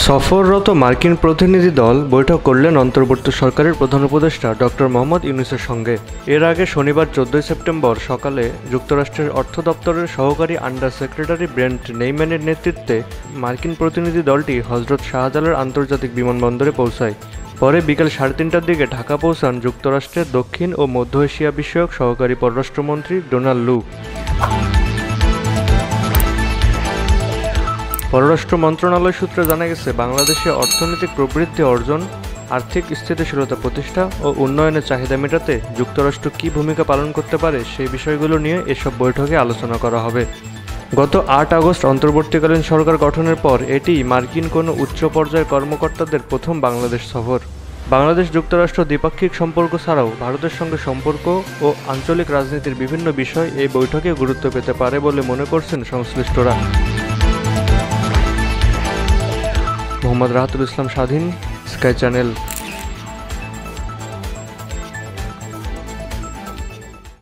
সফররত মার্কিন প্রতিনিধি দল বৈঠক করলেন অন্তর্বর্তী সরকারের প্রধান উপদেষ্টা ডক্টর মোহাম্মদ ইউনূসের সঙ্গে। এর আগে শনিবার 14 সেপ্টেম্বর সকালে যুক্তরাষ্ট্রের অর্থ দপ্তরের সহকারী আন্ডার সেক্রেটারি ব্রেন্ট নেইম্যানের নেতৃত্বে মার্কিন প্রতিনিধি দলটি হজরত শাহজালাল আন্তর্জাতিক বিমানবন্দরে পৌঁছায়। পরে বিকেল 3:30টার দিকে ঢাকা পৌঁছান যুক্তরাষ্ট্রের দক্ষিণ ও মধ্য এশিয়া বিষয়ক সহকারী পররাষ্ট্রমন্ত্রী ডোনাল্ড লু। পররাষ্ট্র মন্ত্রণালয় সূত্রে জানা গেছে, বাংলাদেশে অর্থনৈতিক প্রবৃদ্ধি অর্জন, আর্থিক স্থিতিশীলতা প্রতিষ্ঠা ও উন্নয়নের চাহিদা মেটাতে যুক্তরাষ্ট্র কী ভূমিকা পালন করতে পারে সেই বিষয়গুলো নিয়ে এসব বৈঠকে আলোচনা করা হবে। গত 8 আগস্ট অন্তর্বর্তীকালীন সরকার গঠনের পর এটি মার্কিন কোনো উচ্চ পর্যায়ের কর্মকর্তাদের প্রথম বাংলাদেশ সফর। বাংলাদেশ যুক্তরাষ্ট্র দ্বিপাক্ষিক সম্পর্ক ছাড়াও ভারতের সঙ্গে সম্পর্ক ও আঞ্চলিক রাজনীতির বিভিন্ন বিষয় এই বৈঠকে গুরুত্ব পেতে পারে বলে মনে করছেন সংশ্লিষ্টরা। মোহাম্মদ রাহাতুল ইসলাম স্বাধীন, স্কাই চ্যানেল।